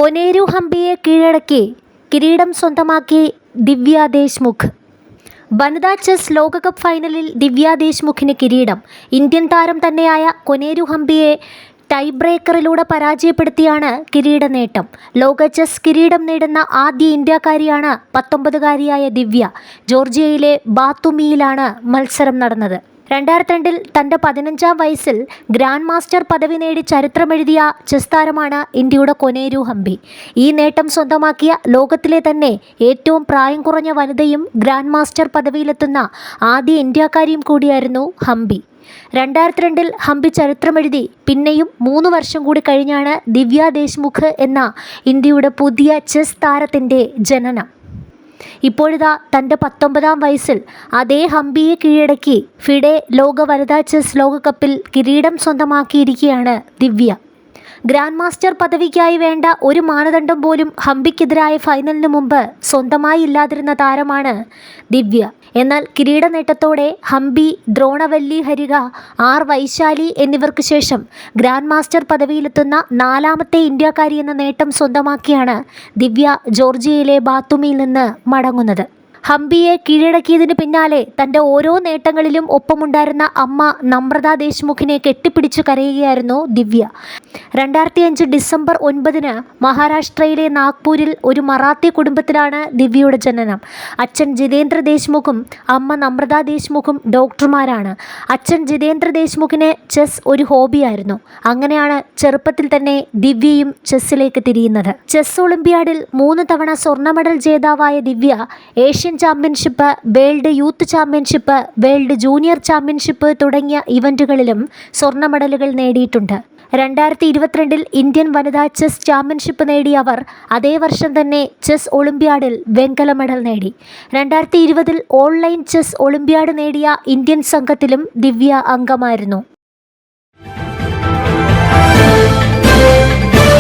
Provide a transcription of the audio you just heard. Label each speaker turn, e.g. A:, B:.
A: കൊനേരു ഹംപിയെ കീഴടക്കി കിരീടം സ്വന്തമാക്കി ദിവ്യ ദേശ്മുഖ്. വനിതാ ചെസ് ലോകകപ്പ് ഫൈനലിൽ ദിവ്യ ദേശ്മുഖിന് കിരീടം. ഇന്ത്യൻ താരം തന്നെയായ കൊനേരു ഹംപിയെ ടൈ ബ്രേക്കറിലൂടെ പരാജയപ്പെടുത്തിയാണ് കിരീട നേട്ടം. ലോക ചെസ് കിരീടം നേടുന്ന ആദ്യ ഇന്ത്യക്കാരിയാണ് 19-കാരിയായ ദിവ്യ. ജോർജിയയിലെ ബാത്തുമിയിലാണ് മത്സരം നടന്നത്. 2002-ൽ തൻ്റെ 15-ാം വയസ്സിൽ ഗ്രാൻഡ് മാസ്റ്റർ പദവി നേടി ചരിത്രമെഴുതിയ ചെസ് താരമാണ് ഇന്ത്യയുടെ കൊനേരു ഹംപി. ഈ നേട്ടം സ്വന്തമാക്കിയ ലോകത്തിലെ തന്നെ ഏറ്റവും പ്രായം കുറഞ്ഞ വനിതയും ഗ്രാൻഡ് മാസ്റ്റർ പദവിയിലെത്തുന്ന ആദ്യ ഇന്ത്യക്കാരിയും കൂടിയായിരുന്നു ഹംപി. 2002-ൽ ഹംപി ചരിത്രമെഴുതി. പിന്നെയും 3 വർഷം കൂടി കഴിഞ്ഞാണ് ദിവ്യ ദേശ്മുഖ് എന്ന ഇന്ത്യയുടെ പുതിയ ചെസ് താരത്തിൻ്റെ ജനനം. ഇപ്പോഴിതാ തൻ്റെ 19-ാം വയസ്സിൽ അതേ ഹംപിയെ കീഴടക്കി ഫിഡെ ലോക വനിതാ ചെസ് ലോകകപ്പിൽ കിരീടം സ്വന്തമാക്കിയിരിക്കുകയാണ് ദിവ്യ. ഗ്രാൻഡ് മാസ്റ്റർ പദവിക്കായി വേണ്ട ഒരു മാനദണ്ഡം പോലും ഹംപിക്കെതിരായ ഫൈനലിന് മുമ്പ് സ്വന്തമായി ഇല്ലാതിരുന്ന താരമാണ് ദിവ്യ. എന്നാൽ കിരീട നേട്ടത്തോടെ ഹംപി, ദ്രോണവല്ലി ഹരിക, ആർ വൈശാലി എന്നിവർക്ക് ശേഷം ഗ്രാൻഡ് മാസ്റ്റർ പദവിയിലെത്തുന്ന 4ാമത്തെ ഇന്ത്യക്കാരി എന്ന നേട്ടം സ്വന്തമാക്കിയാണ് ദിവ്യ ജോർജിയയിലെ ബാത്തുമിയിൽ നിന്ന് മടങ്ങുന്നത്. ഹംപിയെ കീഴടക്കിയതിന് പിന്നാലെ തൻ്റെ ഓരോ നേട്ടങ്ങളിലും ഒപ്പമുണ്ടായിരുന്ന അമ്മ നമ്രത ദേശ്മുഖിനെ കെട്ടിപ്പിടിച്ചു കരയുകയായിരുന്നു ദിവ്യ. 2005 ഡിസംബർ 9-ന് മഹാരാഷ്ട്രയിലെ നാഗ്പൂരിൽ ഒരു മറാത്തി കുടുംബത്തിലാണ് ദിവ്യയുടെ ജനനം. അച്ഛൻ ജിതേന്ദ്ര ദേശ്മുഖും അമ്മ നമ്രത ദേശ്മുഖും ഡോക്ടർമാരാണ്. അച്ഛൻ ജിതേന്ദ്ര ദേശ്മുഖിന് ചെസ് ഒരു ഹോബിയായിരുന്നു. അങ്ങനെയാണ് ചെറുപ്പത്തിൽ തന്നെ ദിവ്യയും ചെസ്സിലേക്ക് തിരിയുന്നത്. ചെസ് ഒളിമ്പ്യാഡിൽ 3 തവണ സ്വർണ്ണ മെഡൽ ജേതാവായ Divya Asian championship, world youth championship, world junior championship തുടങ്ങിയ ഇവൻറ്റുകളിലും സ്വർണ്ണ മെഡലുകൾ നേടിയിട്ടുണ്ട്. 2022-ൽ ഇന്ത്യൻ വനിതാ ചെസ് ചാമ്പ്യൻഷിപ്പ് നേടിയ അവർ അതേ വർഷം തന്നെ ചെസ് ഒളിമ്പ്യാഡിൽ വെങ്കല മെഡൽ നേടി. 2020-ൽ ഓൺലൈൻ ചെസ് ഒളിമ്പ്യാഡ് നേടിയ ഇന്ത്യൻ സംഘത്തിലും ദിവ്യ അംഗമായിരുന്നു.